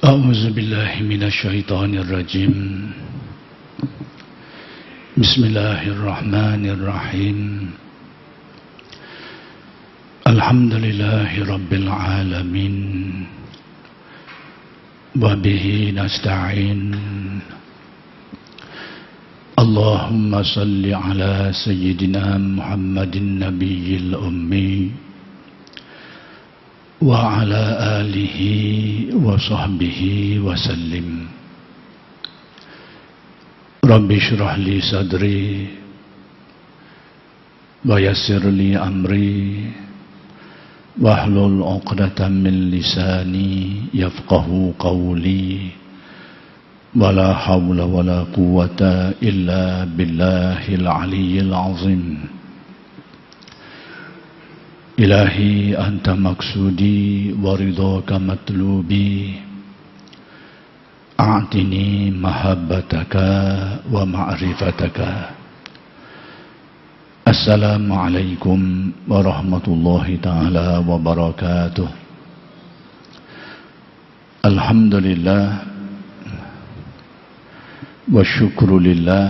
أعوذ بالله من الشيطان الرجيم بسم الله الرحمن الرحيم الحمد لله رب العالمين وبه نستعين اللهم صل على سيدنا محمد النبي الأمي وعلى آله وصحبه وسلم رب اشرح لي صدري ويسر لي أمري واحلل عقدة من لساني يفقه قولي ولا حول ولا قوة إلا بالله العلي العظيم إلهي أنت مقصودي ورضاك مطلوبي أعطني محبتك ومعرفتك السلام عليكم ورحمة الله تعالى وبركاته الحمد لله والشكر لله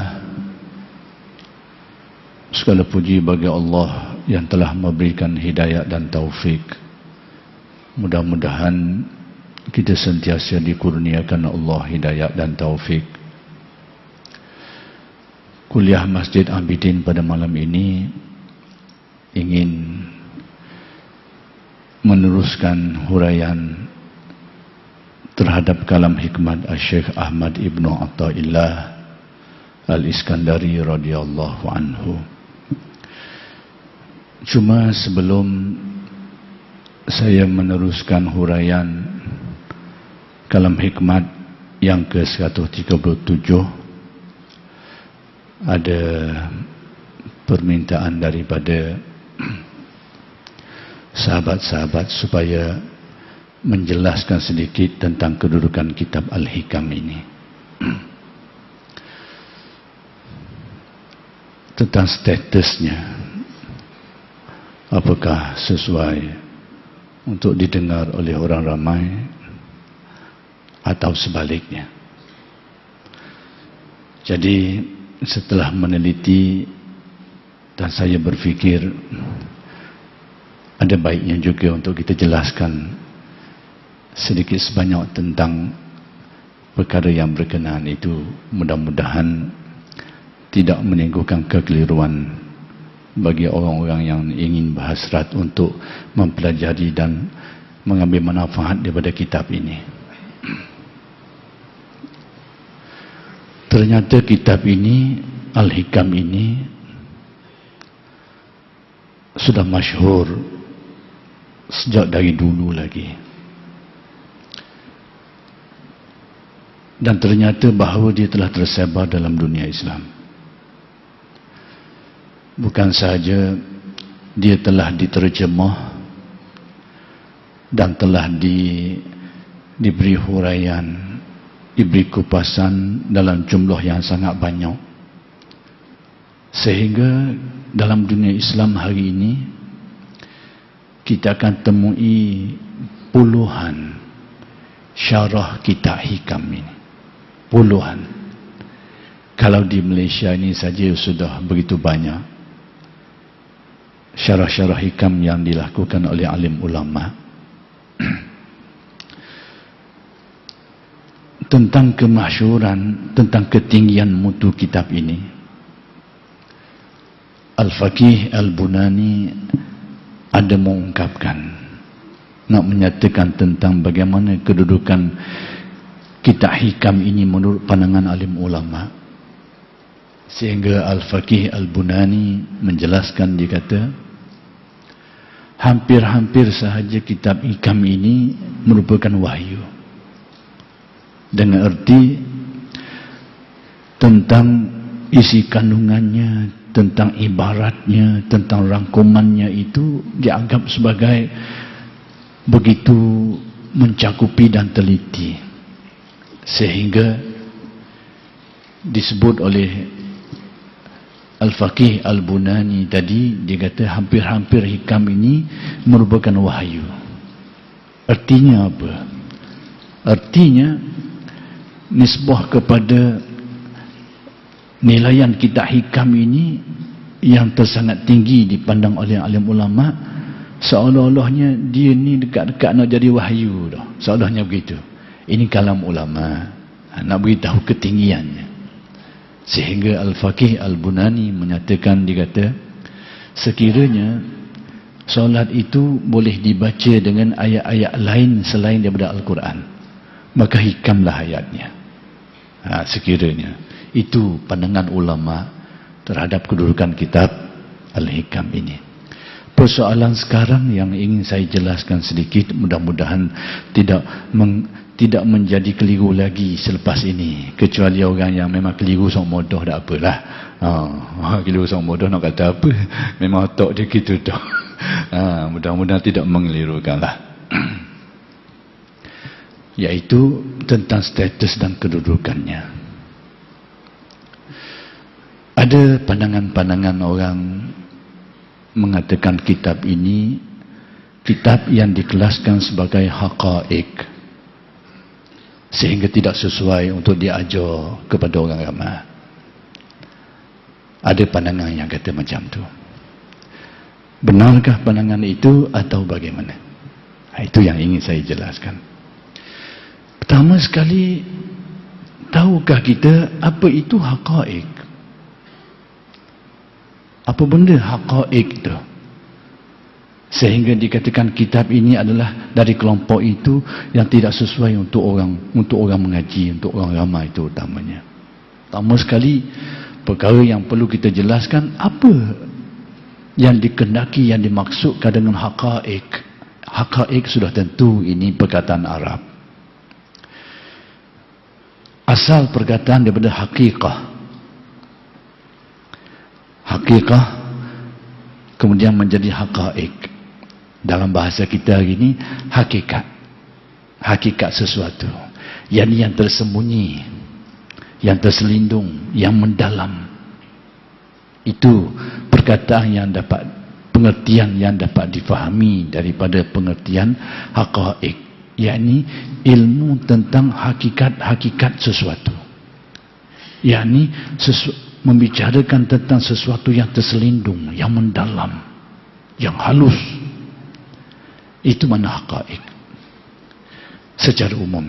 segala puji bagi Allah yang telah memberikan hidayah dan taufik. Mudah-mudahan kita sentiasa dikurniakan Allah hidayah dan taufik. Kuliah Masjid Abidin pada malam ini ingin meneruskan huraian terhadap kalam hikmat Syekh Ahmad Ibnu Athaillah Al-Iskandari radhiyallahu anhu. Cuma sebelum saya meneruskan huraian kalam hikmat yang ke-137, ada permintaan daripada sahabat-sahabat supaya menjelaskan sedikit tentang kedudukan kitab Al-Hikam ini. Tentang statusnya, apakah sesuai untuk didengar oleh orang ramai atau sebaliknya. Jadi setelah meneliti dan saya berfikir ada baiknya juga untuk kita jelaskan sedikit sebanyak tentang perkara yang berkenaan itu, mudah-mudahan tidak menimbulkan kekeliruan bagi orang-orang yang ingin berhasrat untuk mempelajari dan mengambil manfaat daripada kitab ini. Ternyata kitab ini, Al-Hikam ini, sudah masyhur sejak dari dulu lagi. Dan ternyata bahawa dia telah tersebar dalam dunia Islam. Bukan sahaja dia telah diterjemah dan telah diberi huraian, diberi kupasan dalam jumlah yang sangat banyak, sehingga dalam dunia Islam hari ini kita akan temui puluhan syarah kitab hikam ini. Puluhan. Kalau di Malaysia ini saja sudah begitu banyak syarah-syarah hikam yang dilakukan oleh alim ulama tentang kemasyhuran, tentang ketinggian mutu kitab ini. Al-Faqih Al-Bunani ada mengungkapkan, nak menyatakan tentang bagaimana kedudukan kitab hikam ini menurut pandangan alim ulama. Sehingga Al-Faqih Al-Bunani menjelaskan, dia kata hampir-hampir sahaja kitab hikam ini merupakan wahyu, dengan erti tentang isi kandungannya, tentang ibaratnya, tentang rangkumannya itu dianggap sebagai begitu mencakupi dan teliti, sehingga disebut oleh Al-Faqih Al-Bunani tadi, dia kata hampir-hampir hikam ini merupakan wahyu. Artinya apa? Artinya nisbah kepada nilaian kitab hikam ini yang tersangat tinggi dipandang oleh alim ulama, seolah-olahnya dia ni dekat-dekat nak jadi wahyu dah. Seolahnya begitu. Ini kalam ulama, nak beritahu ketinggiannya. Sehingga Al-Faqih Al-Bunani menyatakan, dia kata, sekiranya solat itu boleh dibaca dengan ayat-ayat lain selain daripada Al-Quran, maka hikamlah ayatnya. Sekiranya itu pandangan ulama terhadap kedudukan kitab Al-Hikam ini. Persoalan sekarang yang ingin saya jelaskan sedikit, mudah-mudahan tidak menjadi keliru lagi selepas ini, kecuali orang yang memang keliru sok modoh, tak apalah. Keliru sok modoh nak kata apa, memang otak dia gitu dah. Mudah-mudahan tidak mengelirukanlah. Yaitu tentang status dan kedudukannya. Ada pandangan-pandangan orang mengatakan kitab ini kitab yang dikelaskan sebagai haqa'iq, sehingga tidak sesuai untuk diajar kepada orang ramai. Ada pandangan yang kata macam tu. Benarkah pandangan itu atau bagaimana? Itu yang ingin saya jelaskan. Pertama sekali, tahukah kita apa itu haqa'iq? Apa benda haqa'iq tu? Sehingga dikatakan kitab ini adalah dari kelompok itu yang tidak sesuai untuk orang mengaji, untuk orang ramai, itu utamanya. Pertama sekali, perkara yang perlu kita jelaskan, apa yang dikendaki, yang dimaksudkan dengan haqa'iq. Haqa'iq sudah tentu ini perkataan Arab. Asal perkataan daripada haqiqah. Haqiqah kemudian menjadi haqa'iq. Dalam bahasa kita hari ini, hakikat. Hakikat sesuatu. Yang tersembunyi, yang terselindung, yang mendalam. Itu perkataan yang dapat, pengertian yang dapat difahami daripada pengertian haqa'iq, yakni ilmu tentang hakikat-hakikat sesuatu, yakni membicarakan tentang sesuatu yang terselindung, yang mendalam, yang halus. Itu mana haqa'iq secara umum.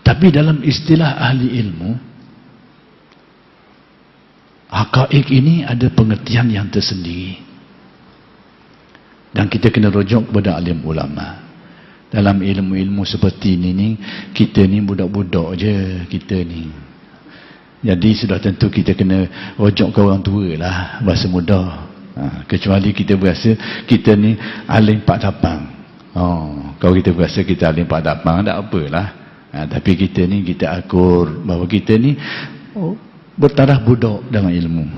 Tapi dalam istilah ahli ilmu, haqa'iq ini ada pengertian yang tersendiri, dan kita kena rujuk kepada alim ulama. Dalam ilmu-ilmu seperti ini, kita ni budak-budak je, kita ni. Jadi sudah tentu kita kena rujuk ke orang tua lah, bahasa mudah. Kecuali kita berasa kita ni alim pak tapang. Kalau kita berasa kita alim pak tapang, tak apalah. Tapi kita ni, kita akur bahawa kita ni bertaraf budak dalam ilmu.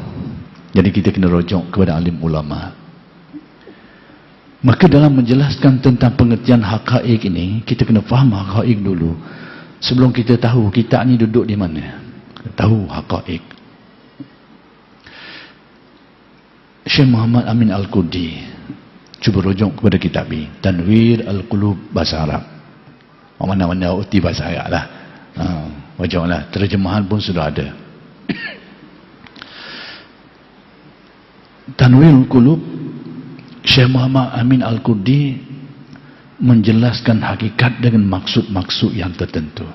Jadi kita kena rujuk kepada alim ulama. Maka dalam menjelaskan tentang pengertian haqa'iq ini, kita kena faham haqa'iq dulu, sebelum kita tahu kita ni duduk di mana. Tahu haqa'iq. Syekh Muhammad Amin Al-Qurdi cuba rujuk kepada kitab ini, Tanwir Al-Qulub, bahasa Arab. Mana-mana uti bahasa Arab lah. Wajahlah, terjemahan pun sudah ada. Tanwir Al-Qulub, Syekh Muhammad Amin Al-Qurdi menjelaskan hakikat dengan maksud-maksud yang tertentu.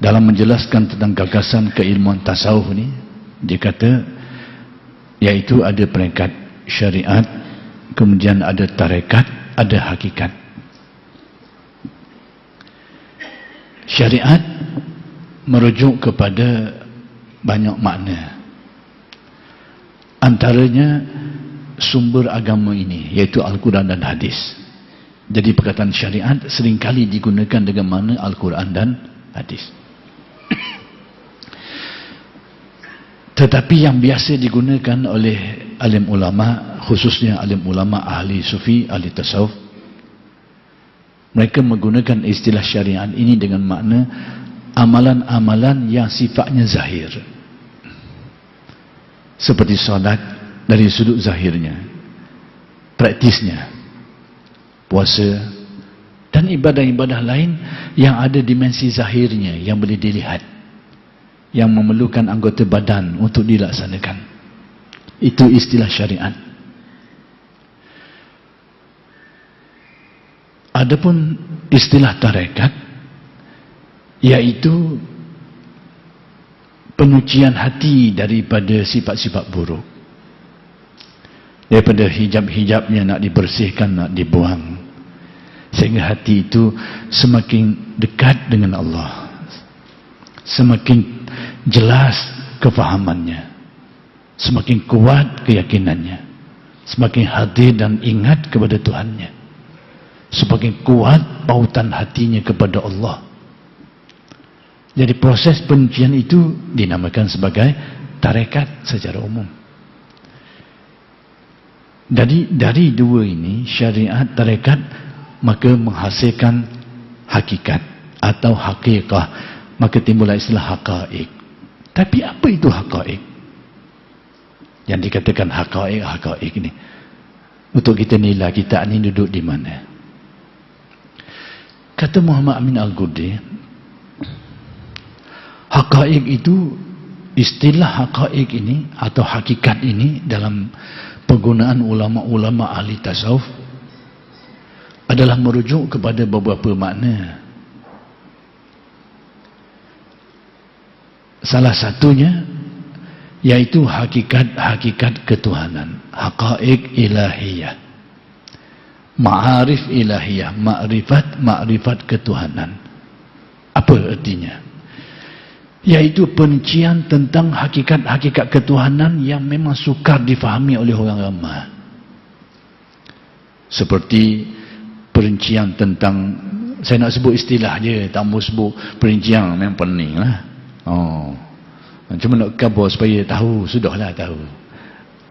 Dalam menjelaskan tentang gagasan keilmuan tasawuf ni, dia kata, iaitu ada peringkat syariat, kemudian ada tarekat, ada hakikat. Syariat merujuk kepada banyak makna. Antaranya sumber agama ini, iaitu Al-Quran dan Hadis. Jadi perkataan syariat seringkali digunakan dengan makna Al-Quran dan Hadis. Tetapi yang biasa digunakan oleh alim ulama, khususnya alim ulama ahli sufi, ahli tasawuf, mereka menggunakan istilah syariat ini dengan makna amalan-amalan yang sifatnya zahir, seperti solat dari sudut zahirnya, praktisnya. puasa dan ibadah-ibadah lain yang ada dimensi zahirnya yang boleh dilihat, yang memerlukan anggota badan untuk dilaksanakan. Itu istilah syariat. Adapun istilah tarekat, iaitu penyucian hati daripada sifat-sifat buruk, daripada hijab-hijabnya nak dibersihkan, nak dibuang, sehingga hati itu semakin dekat dengan Allah, semakin jelas kefahamannya, semakin kuat keyakinannya, semakin hadir dan ingat kepada Tuhannya, semakin kuat pautan hatinya kepada Allah. Jadi proses penyucian itu dinamakan sebagai tarekat secara umum. Jadi dari dua ini, syariat, tarekat, maka menghasilkan hakikat atau hakikah, maka timbullah istilah haqa'iq. Tapi apa itu haqa'iq? Yang dikatakan haqa'iq ini, untuk kita nilai kita ini duduk di mana? Kata Muhammad Amin Al-Ghuddi, haqa'iq itu, istilah haqa'iq ini atau hakikat ini dalam penggunaan ulama-ulama ahli tasawuf adalah merujuk kepada beberapa makna. Salah satunya yaitu hakikat-hakikat ketuhanan, haqa'iq ilahiyah, ma'arif ilahiyah, ma'rifat ketuhanan. Apa artinya? Yaitu pencian tentang hakikat-hakikat ketuhanan yang memang sukar difahami oleh orang ramai. Seperti perincian tentang, saya nak sebut istilah je, tak mau sebut perincian, memang pening lah. Cuma nak kabar supaya tahu, sudahlah tahu.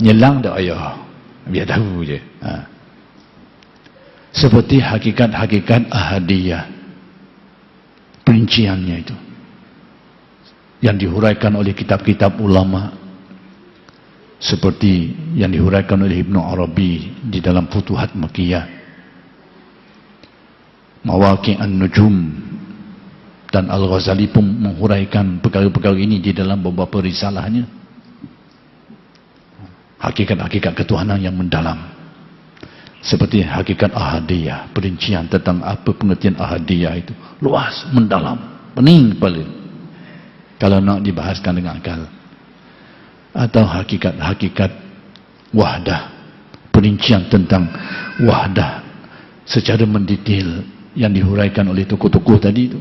Nyelang tak payah, biar tahu je. Seperti hakikat-hakikat ahadiyah, perinciannya itu yang dihuraikan oleh kitab-kitab ulama, seperti yang dihuraikan oleh Ibnu Arabi di dalam Futuhat Makkiyah, Mawaqi' an-Nujum, dan Al-Ghazali pun menghuraikan perkara-perkara ini di dalam beberapa risalahnya. Hakikat-hakikat ketuhanan yang mendalam, seperti hakikat ahadiyah, perincian tentang apa pengertian ahadiyah itu luas, mendalam, pening kepala kalau nak dibahaskan dengan akal. Atau hakikat-hakikat wahdah, perincian tentang wahdah secara mendetail yang dihuraikan oleh tokoh-tokoh tadi itu.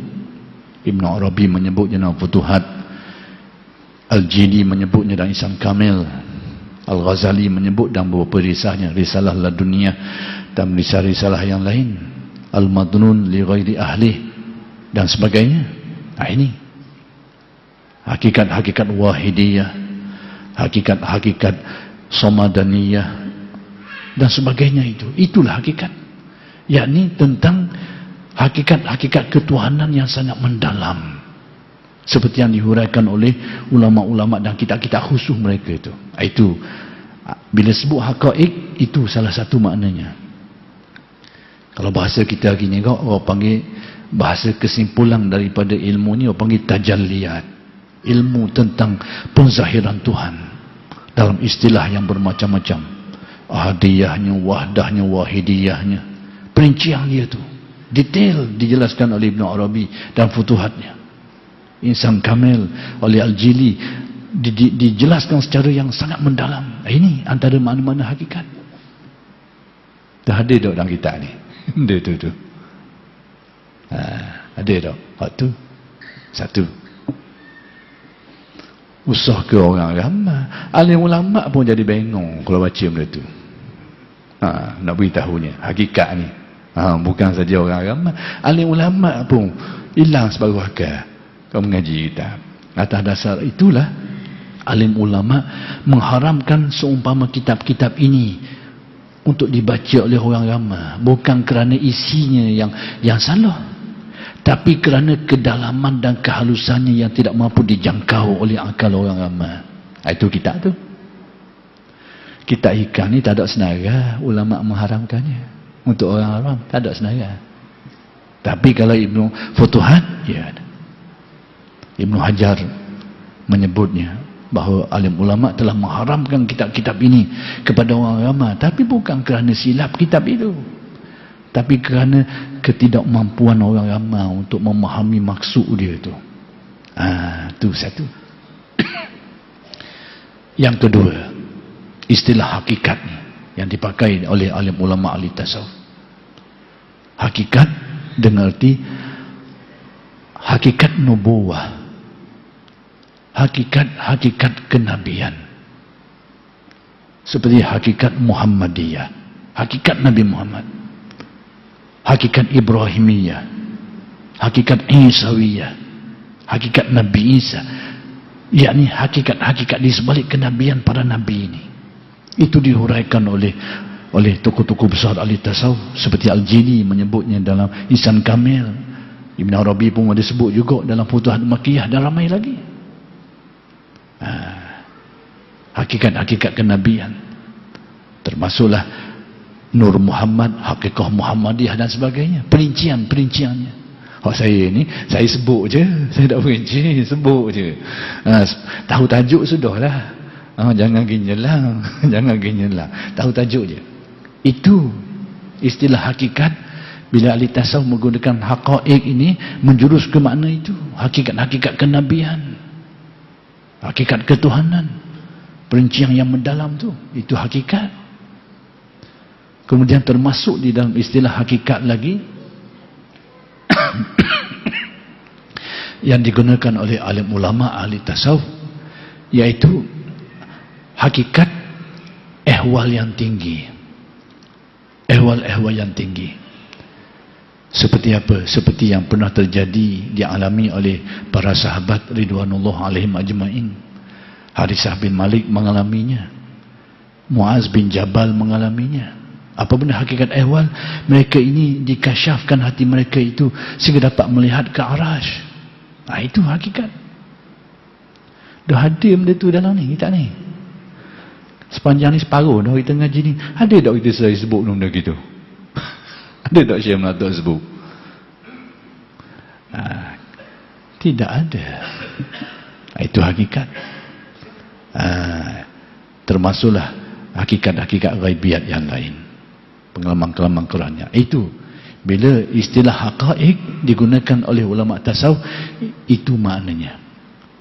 Ibn Arabi menyebutnya dalam Futuhat, Al-Jili menyebutnya dalam Ihsan Kamil, Al-Ghazali menyebut dalam beberapa risalahnya, Risalah Laduniyah dan risalah-risalah yang lain, Al-Madnun li ghairi ahli dan sebagainya. Ini hakikat-hakikat wahidiyah, hakikat-hakikat somadaniyah dan sebagainya. Itulah hakikat, yakni tentang hakikat-hakikat ketuhanan yang sangat mendalam, seperti yang dihuraikan oleh ulama-ulama dan kitab-kitab khusus mereka itu. Itu bila sebut haqa'iq, itu salah satu maknanya. Kalau bahasa kita gini, orang panggil bahasa kesimpulan daripada ilmu ni, orang panggil tajalliyat, ilmu tentang penzahiran Tuhan dalam istilah yang bermacam-macam, ahadiyahnya, wahdahnya, wahidiyahnya, perincian dia tu detail dijelaskan oleh Ibn Arabi dan Futuhatnya. Ihsan Kamil oleh Al-Jili dijelaskan secara yang sangat mendalam. Ini antara mana-mana hakikat. Dah ada tak dalam kitab ni? Ada tu. Ada tak? Waktu satu. Usah ke orang ramai. Alim ulama pun jadi bengong kalau baca benda tu. Nak beritahunya hakikat ni. Bukan saja orang ramai, alim ulama pun hilang separuh akal kalau mengaji kitab. Atas dasar itulah alim ulama mengharamkan seumpama kitab-kitab ini untuk dibaca oleh orang ramai, bukan kerana isinya yang salah, tapi kerana kedalaman dan kehalusannya yang tidak mampu dijangkau oleh akal orang ramai. Itu kitab tu. Kitab hikam ni tak ada senara ulama mengharamkannya. Untuk orang awam tak ada senarai. Tapi kalau Ibnu Futuhat, ya ada. Ibnu Hajar menyebutnya bahawa alim ulama telah mengharamkan kitab-kitab ini kepada orang ramai, tapi bukan kerana silap kitab itu, tapi kerana ketidakmampuan orang ramai untuk memahami maksud dia itu. Itu satu. Yang kedua, istilah hakikat yang dipakai oleh alim ulama ahli tasawuf. Hakikat dengan arti hakikat nubuwah, hakikat kenabian, seperti hakikat Muhammadiyah, hakikat Nabi Muhammad, hakikat Ibrahimiyah, hakikat Isawiyah, hakikat Nabi Isa, yakni hakikat-hakikat di sebalik kenabian para nabi ini. Itu dihuraikan oleh tokoh-tokoh besar ahli tasawuf seperti Al-Jili menyebutnya dalam Ihsan Kamil. Ibn Arabi pun ada sebut juga dalam Futuhat Makkiyah, dan ramai lagi. Hakikat-hakikat kenabian, termasuklah Nur Muhammad, Hakikah Muhammadiyah dan sebagainya, perinciannya. Saya ni, saya sebut je, saya tak perinci, sebut je. Tahu tajuk sudahlah. Jangan ginjelang, jangan ginjelang. Tahu tajuk je. Itu istilah hakikat. Bila ahli tasawuf menggunakan haqaiq ini, menjurus ke makna itu. Hakikat-hakikat kenabian, hakikat ketuhanan, perincian yang mendalam tu, itu hakikat. Kemudian termasuk di dalam istilah hakikat lagi yang digunakan oleh alim ulama ahli tasawuf, iaitu hakikat ehwal yang tinggi, ehwal-ehwal yang tinggi. Seperti apa? Seperti yang pernah terjadi, dialami oleh para sahabat ridwanullah alaihim ajma'in. Harisah bin Malik mengalaminya, Muaz bin Jabal mengalaminya. Apa benar hakikat ehwal? Mereka ini dikasyafkan hati mereka itu sehingga dapat melihat ke arash. Itu hakikat. Dah ada benda tu dalam ni, tak ni? Sepanjang ni separuh dah kita ngaji ni, ada tak kita selesai sebut benda gitu? Ada tak Syekh Melatuk sebut? Tidak ada. Itu hakikat. Termasuklah hakikat-hakikat ghaibiat yang lain, pengalaman-pengalaman Qurannya. Itu bila istilah haqaiq digunakan oleh ulama tasawuf, itu maknanya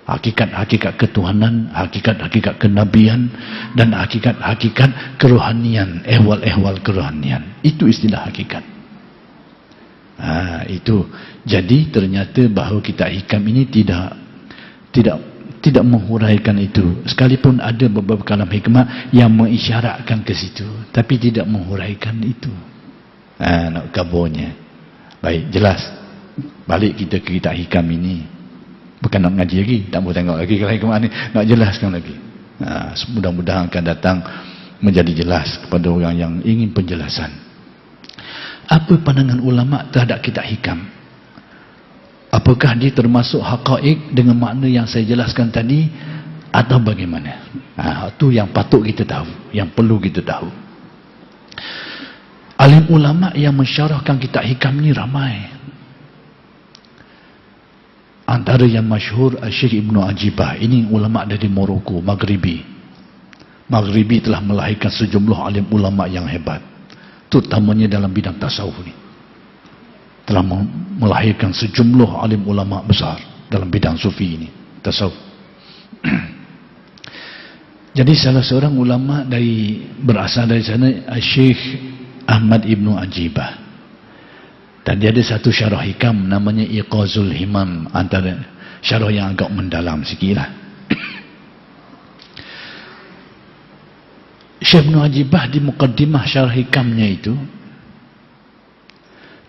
hakikat-hakikat ketuhanan, hakikat-hakikat kenabian, dan hakikat-hakikat kerohanian, ehwal-ehwal kerohanian. Itu istilah hakikat. Itu. Jadi ternyata bahawa kitab hikam ini tidak menghuraikan itu, sekalipun ada beberapa kalam hikmah yang mengisyaratkan ke situ, tapi tidak menghuraikan itu. Nak kaburnya. Baik, jelas. Balik kita ke kitab hikam ini. Bukan nak mengaji lagi, tak mau tengok lagi kalau hikmah ni, nak jelaskan lagi. Mudah-mudahan akan datang menjadi jelas kepada orang yang ingin penjelasan. Apa pandangan ulama terhadap kitab hikam? Apakah dia termasuk haqaiq dengan makna yang saya jelaskan tadi, atau bagaimana? Itu yang patut kita tahu, yang perlu kita tahu. Alim ulama yang mensyarahkan kitab hikam ni ramai. Antara yang masyhur Syekh Ibnu Ajibah. Ini ulama dari Morocco, Maghribi. Maghribi telah melahirkan sejumlah alim ulama yang hebat, terutamanya dalam bidang tasawuf ni. Telah melahirkan sejumlah alim ulama besar dalam bidang sufi ini, tasawuf. Jadi salah seorang ulama berasal dari sana, Syekh Ahmad Ibnu Ajibah. Dan dia ada satu syarah hikam namanya Iqazul Himam, antara syarah yang agak mendalam sikit lah. Syekh Ibnu Ajibah di muqaddimah syarah hikamnya itu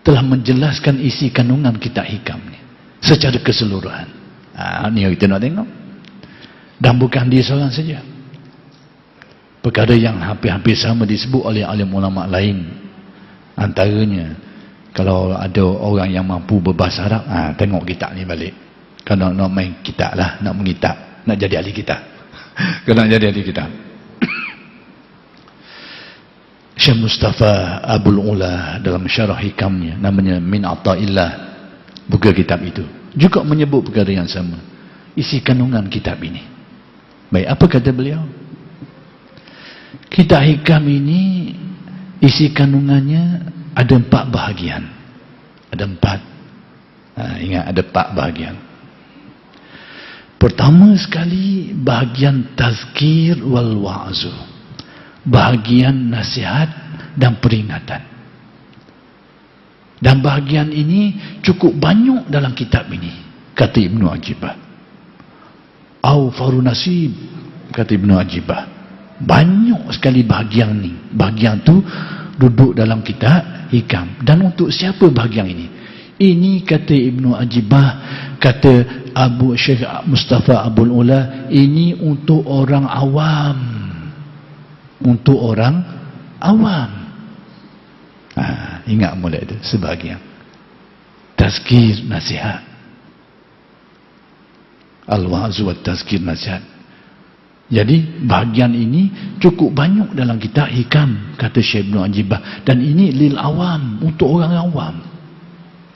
telah menjelaskan isi kandungan kitab hikam ni secara keseluruhan. Ni kita nak tengok. Dan bukan dia seorang saja. Perkara yang hampir-hampir sama disebut oleh alim ulama lain. Antaranya, kalau ada orang yang mampu berbahasa Arab, tengok kitab ni balik. Kalau nak main kitab lah, nak mengitab, nak jadi ahli kitab. Kalau nak jadi ahli kitab. Syekh Mustafa Abul Ula dalam syarah hikamnya, namanya Min Ata'illah, buka kitab itu, juga menyebut perkara yang sama, isi kandungan kitab ini. Baik, apa kata beliau? Kitab hikam ini isi kandungannya ada 4 bahagian. Ada 4. Ingat, ada 4 bahagian. Pertama sekali, bahagian tazkir wal wa'zu, bahagian nasihat dan peringatan. Dan bahagian ini cukup banyak dalam kitab ini, kata Ibnu Ajibah. Awfaru nasib, kata Ibnu Ajibah. Banyak sekali bahagian ni. Bahagian tu duduk dalam kitab hikam. Dan untuk siapa bahagian ini? Ini kata Ibnu Ajibah, kata Abu Syekh Mustafa Abul Ula, ini untuk orang awam. Untuk orang awam. Ingat mulai itu sebahagian. Tazkir nasihat. Al-wa'zu wa tazkir nasihat. Jadi bahagian ini cukup banyak dalam kitab hikam, kata Syekh Ibnu Ajibah. Dan ini lil awam, untuk orang awam.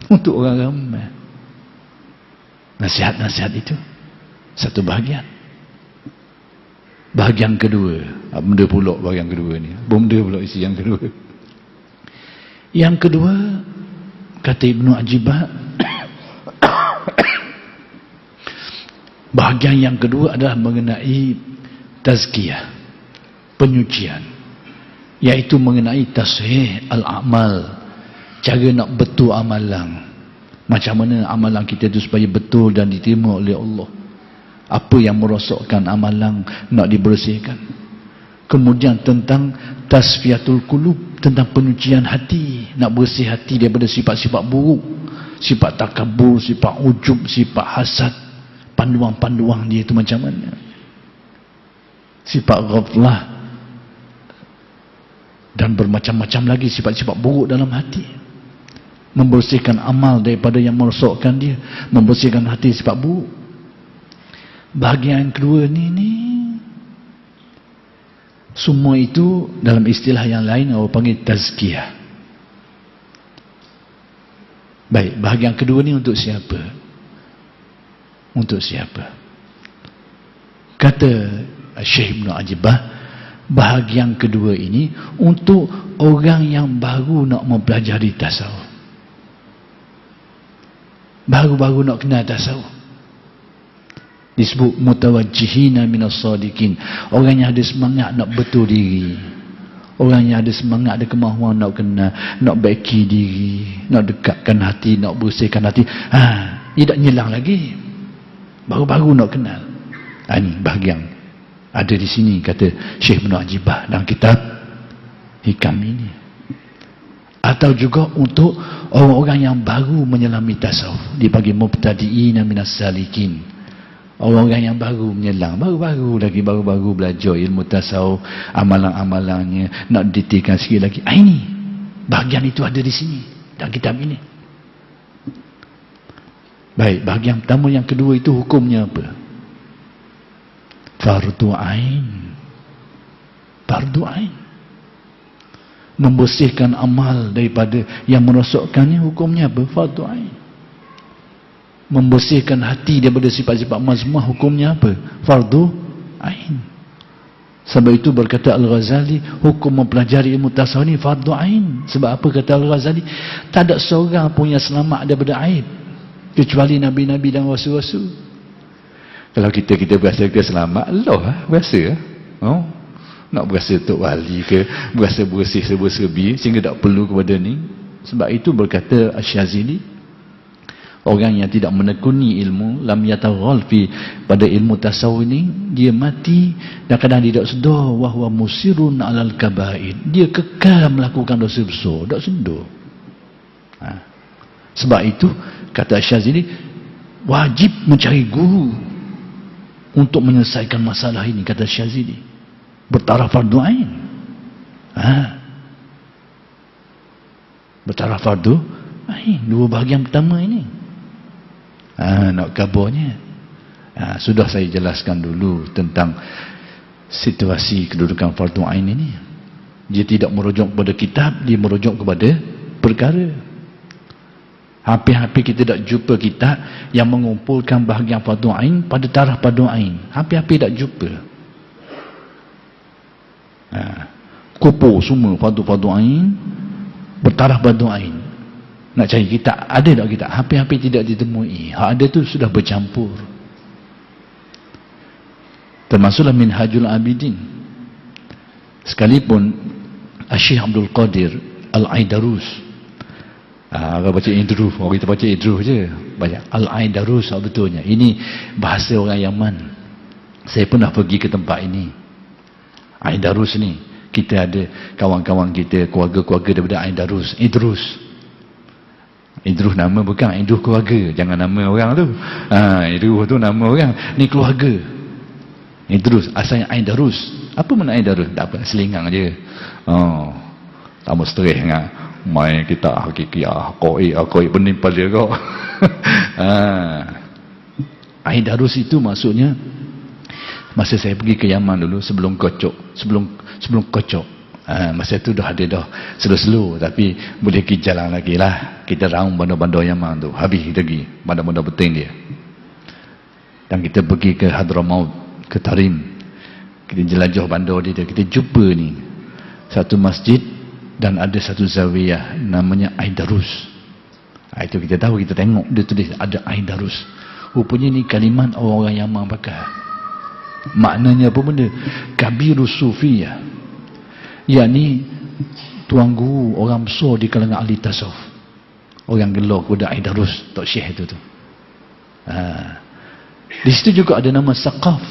Untuk orang ramai. Nasihat-nasihat itu satu bahagian. Bahagian kedua, benda pula bahagian kedua ni. Benda pula isi yang kedua. Yang kedua, kata Ibnu Ajibah, bahagian yang kedua adalah mengenai tazkiyah, penyucian, iaitu mengenai tashih al-amal, cara nak betul amalan. Macam mana amalan kita itu supaya betul dan diterima oleh Allah. Apa yang merosakkan amalan nak dibersihkan. Kemudian tentang tasfiyatul qulub, tentang penyucian hati, nak bersih hati daripada sifat-sifat buruk, sifat takabur, sifat ujub, sifat hasad, panduan-panduan dia itu macam mana, sifat ghaflah, dan bermacam-macam lagi sifat-sifat buruk dalam hati. Membersihkan amal daripada yang merosakkan dia, membersihkan hati sifat buruk. Bahagian kedua ni semua itu dalam istilah yang lain orang panggil tazkiyah. Baik, bahagian kedua ni untuk siapa? Untuk siapa? Kata Syekh Ibnu Ajibah, bahagian kedua ini untuk orang yang baru nak mempelajari tasawuf, baru-baru nak kenal tasawuf. Disebut mutawajjihina minas sadiqin, orang yang ada semangat nak betul diri, orang yang ada semangat, ada kemahuan nak kenal, nak baiki diri, nak dekatkan hati, nak bersihkan hati. Dia tak nyelang lagi, baru-baru nak kenal. Ini bahagian ada di sini, kata Syekh Ibnu Ajibah dalam kitab hikam ini. Atau juga untuk orang-orang yang baru menyelami tasawuf, dipanggil mubtadi'ina minas salikin. Orang-orang yang baru menyelang, baru-baru belajar ilmu tasawuf, amalan-amalannya nak detailkan sikit lagi. Ini bahagian itu ada di sini dalam kitab ini. Baik, bahagian pertama, yang kedua itu hukumnya apa? Fardu ain. Fardu ain. Membersihkan amal daripada yang merosakkannya, hukumnya apa? Fardu ain. Membersihkan hati daripada sifat-sifat mazmumah, hukumnya apa? Fardu ain. Sebab itu berkata Al-Ghazali, hukum mempelajari ilmu tasawuf ni fardu ain. Sebab apa kata Al-Ghazali? Tak ada seorang pun yang selamat daripada aib kecuali nabi-nabi dan rasul-rasul. Kalau kita berasa ke selamat, Allah berasa. Nak berasa tok wali ke, berasa bersih serba-serbi sehingga tak perlu kepada ni. Sebab itu berkata Asy-Syazili, orang yang tidak menekuni ilmu, lam yataghal fi, pada ilmu tasawuf ini, dia mati dan kadang dia tak sedar, wa huwa musirun alal kabaid, dia kekal melakukan dosa besar, tak sedar. Sebab itu kata Asy-Syazili, wajib mencari guru untuk menyelesaikan masalah ini, kata Asy-Syazili. Bertaraf fardu ain. Bertaraf fardu ain. Dua bahagian pertama ini. Nak kabarnya, sudah saya jelaskan dulu tentang situasi kedudukan fardu ain ini. Dia tidak merujuk kepada kitab, dia merujuk kepada perkara. Hampir-hampir kita tak jumpa kitab yang mengumpulkan bahagian fardu ain pada taraf fardu ain. Hampir-hampir tak jumpa. Kumpul semua fardu ain bertaraf fardu ain. Nak cari kitab, ada tak kitab? Hampir-hampir tidak ditemui. Hak ada tu sudah bercampur. Termasuklah Minhajul Abidin. Sekalipun Syekh Abdul Qadir Al-Aidarus, kalau baca Idrus, orang kita baca Idrus je, banyak Al-Aidarus sebetulnya. Ini bahasa orang Yaman. Saya pernah pergi ke tempat ini. Aidarus ni, kita ada kawan-kawan kita, keluarga-keluarga daripada Aidarus. Idrus nama bukan Idrus keluarga, jangan nama orang tu. Idrus tu nama orang, ni keluarga. Idrus asalnya Aidarus. Apa makna Aidarus? Tak apa, selingang je. Tak mau stres dengan main kita hakiki akoi penimpal dia kau. Aidarus itu maksudnya, masa saya pergi ke Yaman dulu sebelum kocok, masa tu dah ada dah slow-slow, tapi boleh pergi jalan lagi lah. Kita raung bandar-bandar Yaman tu, habis lagi bandar-bandar penting dia. Dan kita pergi ke Hadramaut, ke Tarim, kita jelajah bandar dia, kita jumpa ni satu masjid dan ada satu zawiyah namanya Aidarus. Itu kita tahu, kita tengok dia tulis ada Aidarus. Rupanya ni kalimat orang-orang Yaman pakai. Maknanya apa benda? Kabirus Sufiyah, yakni tuan guru orang besar di kalangan ahli tasawuf, orang gelar kepada Aidarus, Tok Syekh itu tu. Di situ juga ada nama Saqaf.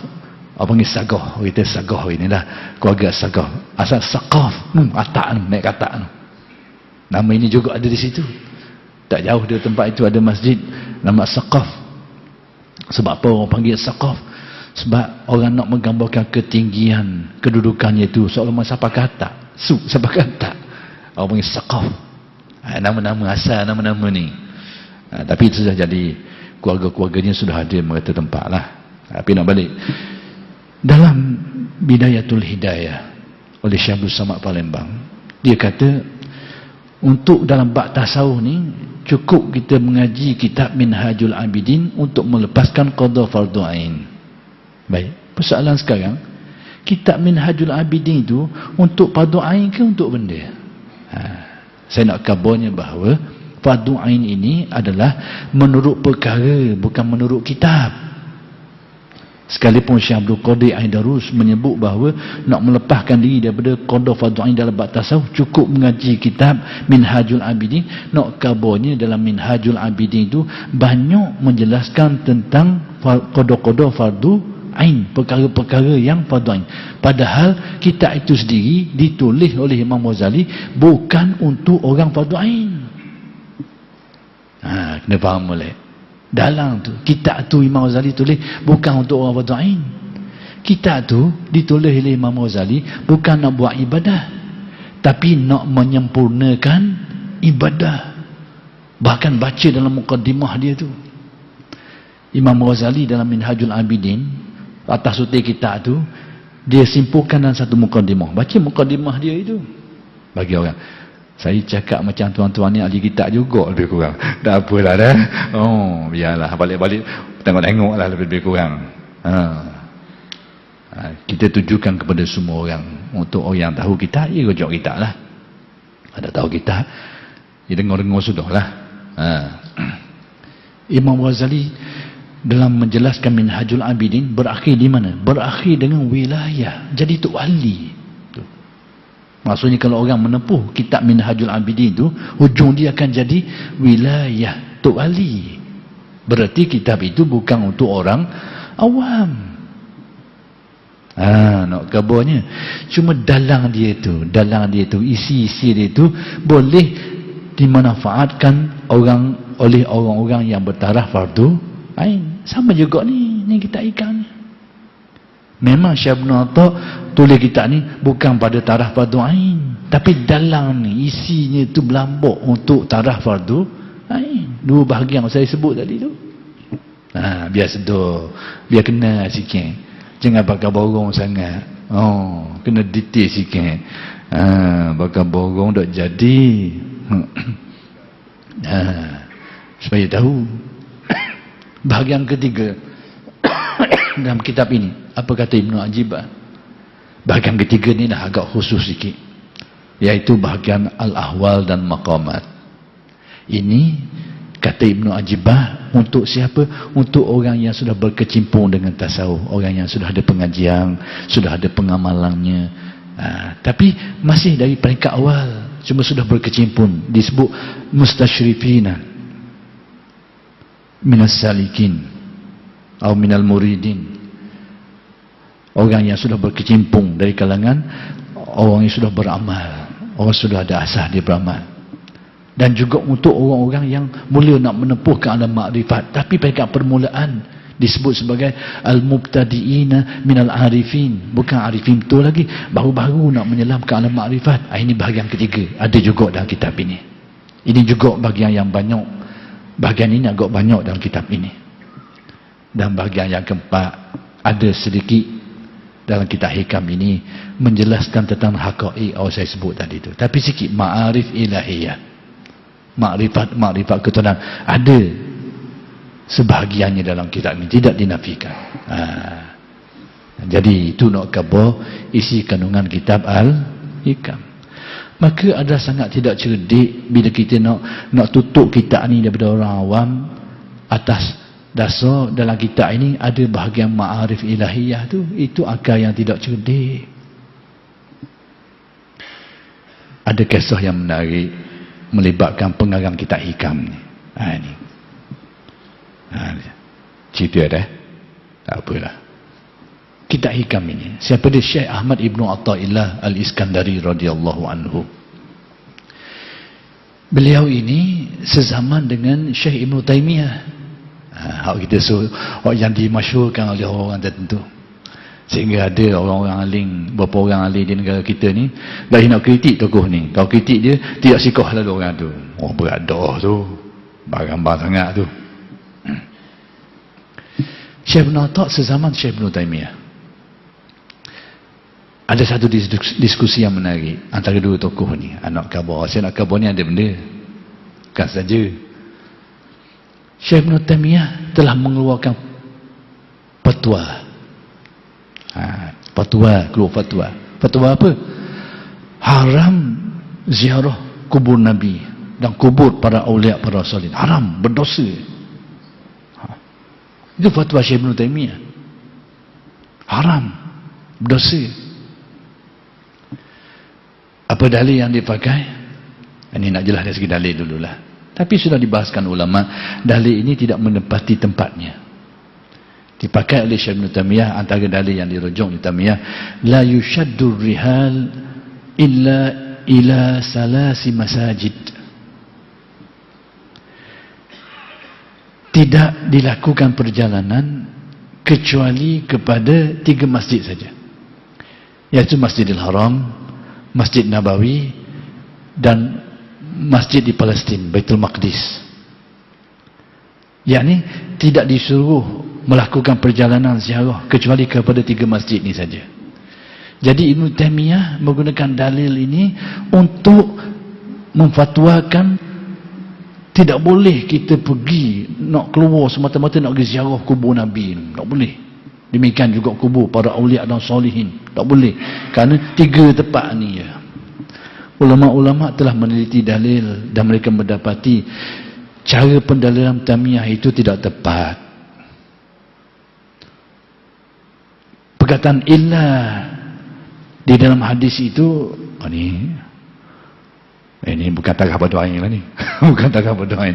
Apa panggil Sagah, kita Sagah ini dah keluarga Sagah, asal Saqaf, atak naik atak. Nama ini juga ada di situ. Tak jauh dari tempat itu ada masjid nama Saqaf. Sebab apa orang panggil Saqaf? Sebab orang nak menggambarkan ketinggian kedudukannya itu seolah masa pakai atak, siapa kata orang panggil Saqaf. Nama-nama asal nama-nama ni. Tapi itu sudah jadi, keluarga-keluarganya sudah ada mereka tempat lah. Tapi nak balik dalam Bidayatul Hidayah oleh Syekh Abdul Samad Palembang, dia kata untuk dalam bab tasawuf ni cukup kita mengaji kitab Minhajul Abidin untuk melepaskan qada fardu ain. Baik, persoalan sekarang, kitab Minhajul Abidin itu untuk fardu ain ke untuk benda? Saya nak kabarnya bahawa fardu ain ini adalah menurut perkara, bukan menurut kitab. Sekalipun Syekh Abdul Qadir Aidarus menyebut bahawa nak melepaskan diri daripada qada fardu ain dalam bab tasawuf cukup mengaji kitab Minhajul Abidin. Nak kabarnya dalam Minhajul Abidin itu banyak menjelaskan tentang qada-qada fardu ain, perkara-perkara yang fardu ain. Padahal kitab itu sendiri ditulis oleh Imam Ghazali bukan untuk orang fardu ain. Kena faham boleh. Dalam tu, kitab tu Imam Ghazali tulis bukan untuk orang fardu ain. Kitab tu ditulis oleh Imam Ghazali bukan nak buat ibadah, tapi nak menyempurnakan ibadah. Bahkan baca dalam mukaddimah dia tu, Imam Ghazali dalam Minhajul Abidin, atas utai kitab tu, dia simpulkan dalam satu mukaddimah. Baca mukaddimah dia itu. Bagi orang, saya cakap macam tuan-tuan ni ahli kitab juga lebih kurang. Tak apalah dah. Biarlah balik-balik tengok-tengok lah lebih kurang. Kita tujukan kepada semua orang. Untuk orang yang tahu kitab, dia rujuk kitab lah. Ada tahu kitab, dia dengar-dengar sudah lah. Imam Ghazali dalam menjelaskan Minhajul Abidin berakhir di mana? Berakhir dengan wilayah. Jadi tok wali. Maksudnya kalau orang menempuh kitab Minhajul Abidin itu, hujung dia akan jadi wilayah tok wali. Berarti kitab itu bukan untuk orang awam. Nak kabarnya cuma dalang dia itu, isi-isi dia itu boleh dimanfaatkan oleh orang-orang yang bertaraf fardu ain. Sama juga ni kita ikan. Memang Syekh Ibn Atta tulis kitab ni bukan pada taraf fardu ain, tapi dalam ni isinya tu berlambak untuk taraf fardu ain. Dua bahagian saya sebut tadi tu. Biar sedar, biar kena sikit. Jangan pakai borong sangat. Kena detail sikit. Bakal borong tak jadi. Supaya tahu. Bahagian ketiga dalam kitab ini, apa kata Ibnu Ajibah? Bahagian ketiga ni dah agak khusus sikit, iaitu bahagian al-ahwal dan maqamat. Ini kata Ibnu Ajibah untuk siapa? Untuk orang yang sudah berkecimpung dengan tasawuf, orang yang sudah ada pengajian, sudah ada pengamalannya, tapi masih dari peringkat awal, cuma sudah berkecimpung, disebut mustasyrifina minas salikin atau minal muridin, orang yang sudah berkecimpung dari kalangan orang yang sudah beramal, orang sudah ada asas dia beramal. Dan juga untuk orang-orang yang mula nak menempuh ke alam makrifat, tapi peringkat permulaan disebut sebagai al-mubtadi'ina minal arifin, bukan arifin betul lagi, baru-baru nak menyelam ke alam makrifat. Ini bahagian ketiga, ada juga dalam kitab ini. Ini juga bahagian yang banyak. Bahagian ini agak banyak dalam kitab ini. Dan bahagian yang keempat, ada sedikit dalam kitab hikam ini menjelaskan tentang haqaiq yang saya sebut tadi itu. Tapi sikit ma'arif ilahiyah, makrifat ketuhanan, ada sebahagiannya dalam kitab ini, tidak dinafikan. Jadi itu nak khabar isi kandungan kitab al-hikam. Maka ada sangat tidak cerdik bila kita nak tutup kitab ni daripada orang awam atas dasar dalam kitab ini ada bahagian ma'arif ilahiyah tu. Itu akal yang tidak cerdik. Ada kisah yang menarik melibatkan pengarang kitab hikam ni. Cerita dah, tak apalah. Kitab hikam ini, siapa dia? Syekh Ahmad Ibnu Athaillah Al-Iskandari radhiyallahu anhu. Beliau ini sezaman dengan Syekh Ibnu Taimiyah. Hak kita yang dimasyhurkan oleh orang tertentu. Sehingga ada orang-orang alim, beberapa orang alim di negara kita ni, bagi nak kritik tokoh ni. Kalau kritik dia, tidak sikoh lalu orang tu. Oh, berat dah tu. Barang-barang sangat tu. Syekh Ibnu Athaillah sezaman Syekh Ibnu Taimiyah. Ada satu diskusi yang menarik antara dua tokoh ni. Anak khabar. Saya nak khabar ni ada benda. Bukan saja. Syekh Ibnu Taimiyah telah mengeluarkan fatwa. Keluar fatwa. Fatwa apa? Haram ziarah kubur Nabi dan kubur para awliya, para salih. Haram, berdosa. Itu fatwa Syekh Ibnu Taimiyah. Haram, berdosa. Apa dalil yang dipakai? Ini nak jelas dari segi dalil dululah. Tapi sudah dibahaskan ulama, dalil ini tidak menempati tempatnya. Dipakai oleh Syekh Ibnu Taimiyah, antara dalil yang dirujuk Ibnu Taimiyah, la yushaddur rihal illa ila salasi masajid. Tidak dilakukan perjalanan kecuali kepada 3 masjid saja, iaitu Masjidil Haram, Masjid Nabawi dan masjid di Palestin, Baitul Maqdis. Yakni tidak disuruh melakukan perjalanan ziarah kecuali kepada 3 masjid ini saja. Jadi Ibnu Taimiyah menggunakan dalil ini untuk memfatwakan tidak boleh kita pergi nak keluar semata-mata nak pergi ziarah kubur Nabi. Tak boleh. Demikian juga kubur para awliya dan solihin. Tak boleh. Kerana 3 tempat ni ya. Ulama-ulama telah meneliti dalil dan mereka mendapati cara pendalilan Taimiyah itu tidak tepat. Perkataan illah di dalam hadis itu, ini bukan tarikh berdoain lah ni. Bukan tarikh berdoain.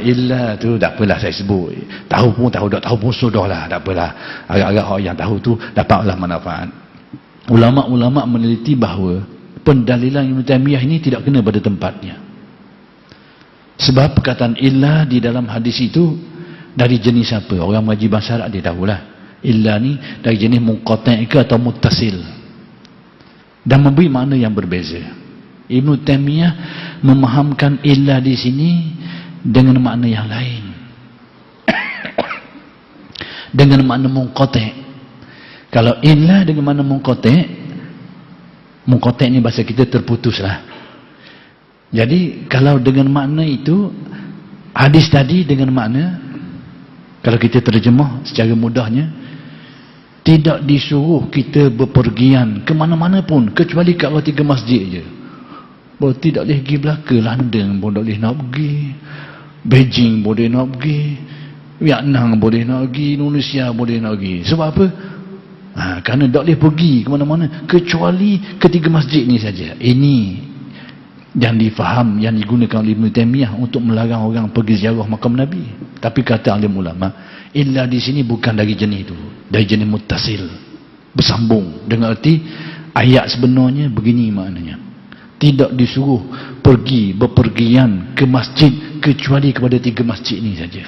Illa tu tak apalah saya sebut. Tahu pun tahu, tak tahu pun sudahlah, tak apalah. Agak-agak orang yang tahu tu dapatlah manfaat. Ulama-ulama meneliti bahawa pendalilan Ibnu Taimiyah ini tidak kena pada tempatnya. Sebab perkataan illa di dalam hadis itu dari jenis apa? Orang mengaji bahasa Arab dia tahulah. Illa ni dari jenis munqati' ke atau muttasil. Dan memberi makna yang berbeza. Ibnu Taimiyah memahamkan illah di sini dengan makna yang lain. Dengan makna munqati'. Kalau illah dengan makna munqati', Mengkotek ni bahasa kita terputus lah. Jadi kalau dengan makna itu, hadis tadi dengan makna, kalau kita terjemah secara mudahnya, tidak disuruh kita bepergian ke mana-mana pun kecuali kat tiga masjid je. Bahawa tidak boleh pergi Melaka, London pun tak boleh nak pergi, Beijing boleh nak pergi, Vietnam boleh nak pergi, Indonesia boleh nak pergi. Sebab apa? Kerana tak boleh pergi ke mana-mana kecuali ketiga masjid ni saja. Ini yang difaham, yang digunakan oleh Ibn Taymiyah untuk melarang orang pergi ziarah makam Nabi. Tapi kata alim ulama, illa di sini bukan dari jenis itu, dari jenis muttasil, bersambung. Dengan arti ayat sebenarnya begini maknanya, tidak disuruh pergi bepergian ke masjid kecuali kepada tiga masjid ini saja.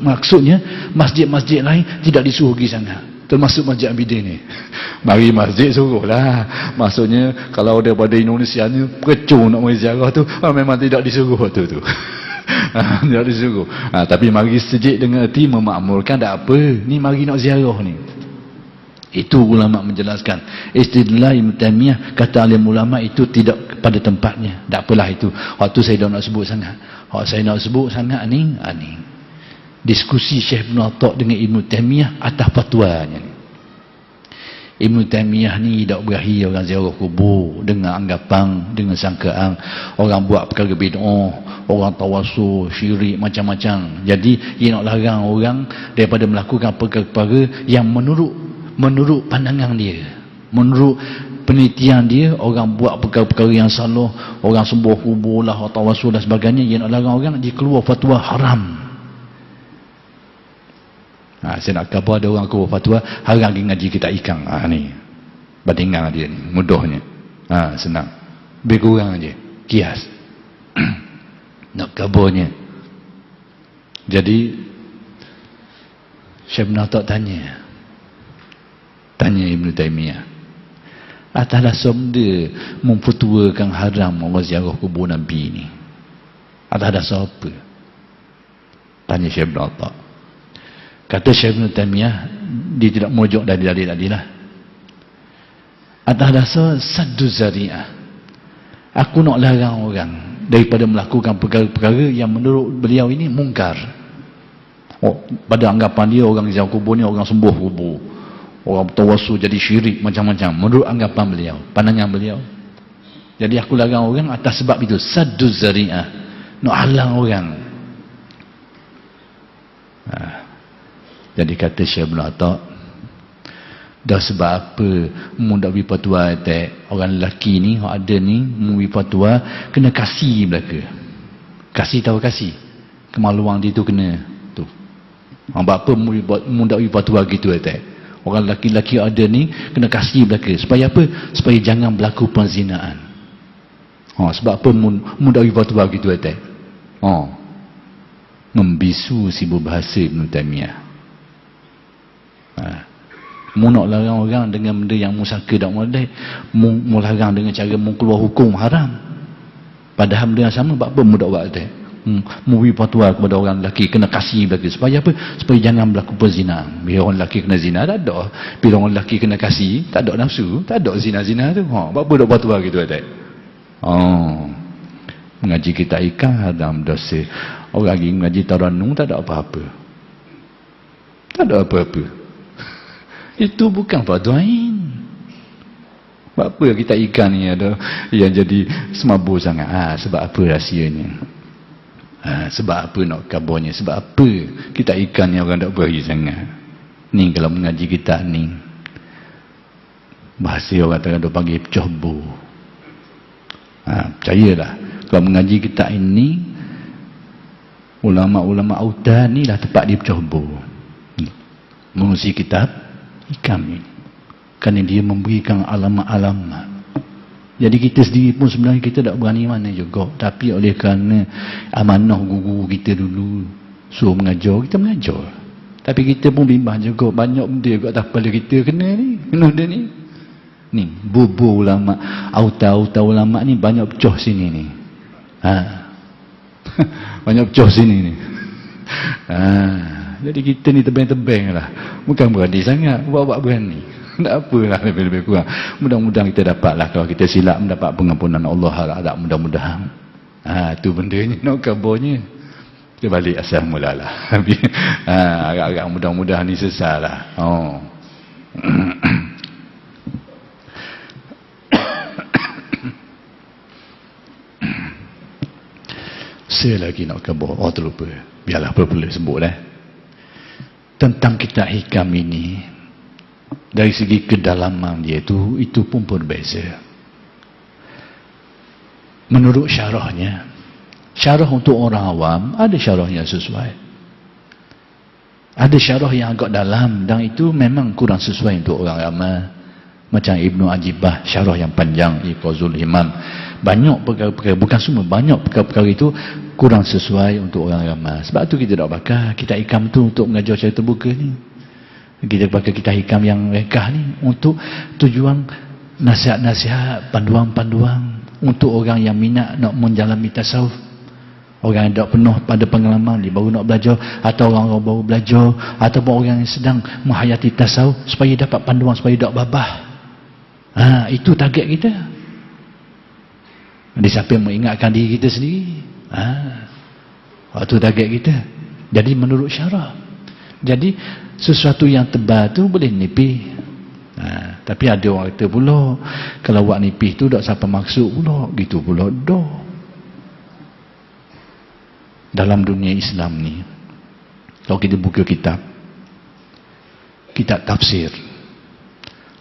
Maksudnya masjid-masjid lain tidak disuruh pergi sana, termasuk Masjid Abidin ni. Mari masjid suruhlah. Maksudnya kalau daripada Indonesia ni kecoh nak mari ziarah tu, memang tidak disuruh tu. Tidak disuruh. Tapi mari sejik dengan erti memakmurkan, tak apa. Ni mari nak ziarah ni. Itu ulama menjelaskan. Istidlal Ibn Taymiyah, kata alim ulama, itu tidak pada tempatnya. Tak apalah itu. Waktu saya dah nak sebut sangat. Waktu saya nak sebut sangat ni, diskusi Syekh Ibn Atta' dengan Ibn Taymiyah atas fatwanya ni. Ibn Taymiyah ni tak berahi orang ziarah kubur dengan anggapan, dengan sangkaan orang buat perkara bid'ah, orang tawassul, syirik, macam-macam. Jadi ia nak larang orang daripada melakukan perkara-perkara yang menurut pandangan dia, menurut penelitian dia. Orang buat perkara-perkara yang salah, orang sembuh kubur lah, tawassul dan sebagainya, ia nak larang orang, dia keluar fatwa haram. Saya nak khabar ada orang keluar fatwa haram pergi ngaji kita ikan. Ni bandingan dia ni, mudahnya. Senang, lebih kurang je kias. Nak khabarnya. Jadi Syekh Ibn Atta' tanya Ibn Taymiyah, atas dasar dia memfatwakan haram orang ziarah kubur Nabi ni, atas dasar apa? Tanya Syekh Ibn Atta'. Kata Syekh Ibn Taymiyah, dia tidak merujuk dari dalil tadi lah. Atas dasar saddu zari'ah, aku nak larang orang daripada melakukan perkara-perkara yang menurut beliau ini mungkar. Pada anggapan dia, orang ziarah kubur ni orang sembuh kubur, orang tawassul jadi syirik, macam-macam. Menurut anggapan beliau, pandangan beliau. Jadi aku larang orang atas sebab itu, saddu zari'ah, nak halang orang. Jadi kata Syekh Ibn Atta', dah sebab apa mu dak bagi fatwa orang lelaki ni, hak ada ni mu bagi fatwa kena kasih belaka. Kasih tahu kasih. Kemaluan dia tu kena tu. Sebab apa mu dak bagi fatwa gitu orang lelaki-lelaki ada ni kena kasih belaka. Supaya apa? Supaya jangan berlaku perzinaan. Sebab apa mu dak bagi fatwa gitu membisu si berbahasa Ibn Taymiyah. Mu nak larang orang dengan benda yang mu sangka tak modal, mu larang dengan cara mu keluar hukum haram. Padahal benda yang sama, apa mu tak buat mu beri fatwa kepada orang lelaki kena kasih belaka. Supaya apa? Supaya jangan berlaku perzinahan. Bila orang lelaki kena zina, tak ada. Bila orang lelaki kena kasih, tak ada nafsu, tak ada zina-zina tu. Apa tak fatwa gitu mengaji kita ikan haram dosa. Orang lagi mengaji taranung tak ada apa-apa. Tak ada apa-apa. Itu bukan fatwain. Sebab apa kita ikan ni ada yang jadi semabur sangat? Sebab apa rahsianya? Sebab apa nak kabarnya? Sebab apa kita ikan ni orang tak beri sangat? Ni kalau mengaji kita ni, bahasa orang tengah panggil pecah bur. Percayalah, kalau mengaji kita ini, ulama-ulama autan ni lah tempat dia pecah bur. Mengusi kitab ikan ni, kerana dia memberikan alamat-alamat. Jadi kita sendiri pun sebenarnya kita tak berani mana juga, tapi oleh kerana amanah guru kita dulu suruh mengajar, kita mengajar. Tapi kita pun bimbang juga, banyak benda kat atas kepala kita kena benda ni bubur ulama, auta ulama ni banyak pecah sini ni. Banyak pecah sini ni. Jadi kita ni tebeng-tebeng lah, bukan berani sangat, buat berani. Tak apalah, lebih-lebih kurang. Mudah-mudahan kita dapatlah, kalau kita silap mendapat pengampunan Allah harap mudah-mudahan. Tu bendanya, nak kabarnya. Kita balik asal mula lah. Agak-agak mudah-mudahan ni sesal lah. Saya lagi nak kabar. Terlupa. Biarlah apa boleh sebut tentang kitab hikam ini, dari segi kedalaman dia itu pun berbeza. Menurut syarahnya, syarah untuk orang awam ada syarah yang sesuai, ada syarah yang agak dalam, dan itu memang kurang sesuai untuk orang ramai. Macam Ibnu Ajibah, syarah yang panjang, Iqazul Himam, banyak perkara-perkara, bukan semua, banyak perkara-perkara itu kurang sesuai untuk orang ramai. Sebab tu kita tak pakai kitab hikam tu untuk mengajar cara terbuka ni. Kita pakai kitab hikam yang rekah ni untuk tujuan nasihat-nasihat, panduan-panduan untuk orang yang minat nak menjalani tasawuf, orang yang tak penuh pada pengalaman, dia baru nak belajar, atau orang baru belajar, ataupun orang yang sedang menghayati tasawuf, supaya dapat panduan, supaya tak babah. Itu target kita. Dia siapa yang mengingatkan diri kita sendiri. Itu target kita. Jadi menurut syarah, jadi sesuatu yang tebal tu boleh nipih. Tapi ada orang kata pula, kalau buat nipih tu tak siapa maksud pula, gitu pula dah. Dalam dunia Islam ni, kalau kita buka kitab tafsir,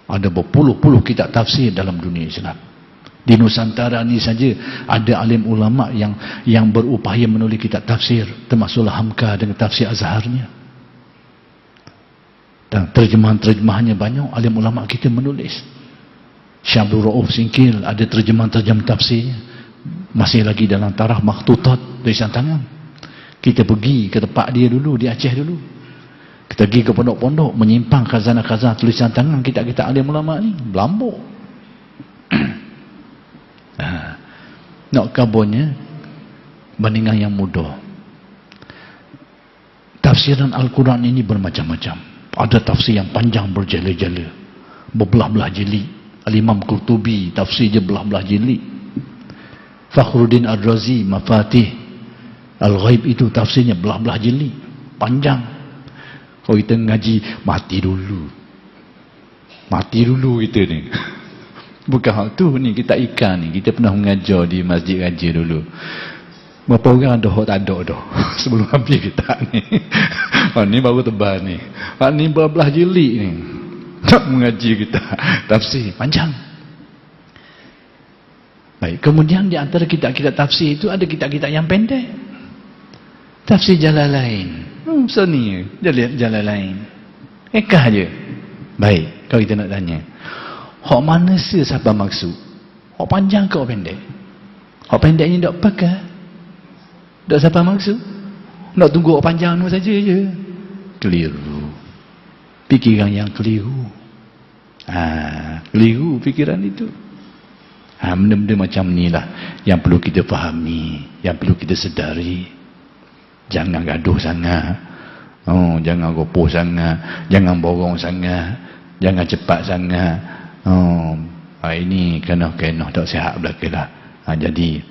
ada berpuluh-puluh kitab tafsir dalam dunia Islam. Di Nusantara ni saja ada alim ulama yang berupaya menulis kitab tafsir, termasuklah Hamka dengan tafsir Azharnya. Dan terjemahan-terjemahannya banyak, alim ulama kita menulis. Syekh Abdul Rauf Singkil ada terjemahan-terjemahan tafsirnya, masih lagi dalam taraf makhtutat, tulisan tangan. Kita pergi ke tempat dia dulu, di Aceh dulu, kita pergi ke pondok-pondok, menyimpang khazanah-khazanah tulisan tangan kitab-kitab alim ulama ni, berlambuk. Nak kabarnya, bandingan yang mudah, tafsiran Al-Quran ini bermacam-macam. Ada tafsir yang panjang berjala-jala, berbelah-belah jilid. Al-Imam Qurtubi tafsir je belah-belah jilid. Fakhruddin Ar-Razi Mafatih Al-Ghaib itu tafsirnya belah-belah jilid, panjang. Kalau kita ngaji, mati dulu kita ni. Bukan hal tu ni, kita ikan ni, kita pernah mengajar di Masjid Raja dulu. Berapa orang ada hak tak ada dah sebelum habis kita ni. Ni baru tebal ni. Ni berbelah jilid ni. Tak mengaji kita tafsir panjang. Baik, kemudian di antara kitab-kitab tafsir itu ada kitab-kitab yang pendek. Tafsir Jalalain. Ni Jalalain. Ekah je. Baik, kalau kita nak tanya, hak mana siapa maksud? Hak panjang ke hak pendek? Hak pendek ni tak pakai. Tak siapa maksud? Nak tunggu hak panjang tu saja je. Keliru. Pikiran yang keliru. Keliru pikiran itu. Benda-benda macam ni lah yang perlu kita fahami, yang perlu kita sedari. Jangan gaduh sangat. Jangan gopoh sangat, jangan borong sangat, jangan cepat sangat. Ini kena tak sihat belaka lah. Jadi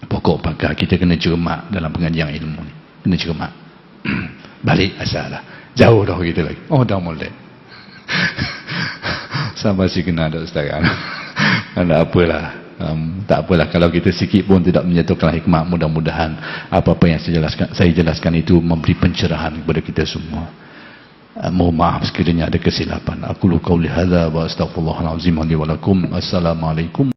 pokok pakar kita kena cermat dalam pengajian ilmu ni. Kena cermat. Balik asal lah. Jauh dah kita lagi. Dah mulai. Sampai si kena tak setara. Tak apalah. Tak apalah kalau kita sikit pun tidak menjatuhkan hikmah. Mudah-mudahan apa-apa yang saya jelaskan itu memberi pencerahan kepada kita semua. Mohon maaf sekiranya ada kesilapan. Aku qauli hadza wa astaghfirullahalazim li wa lakum. Assalamualaikum.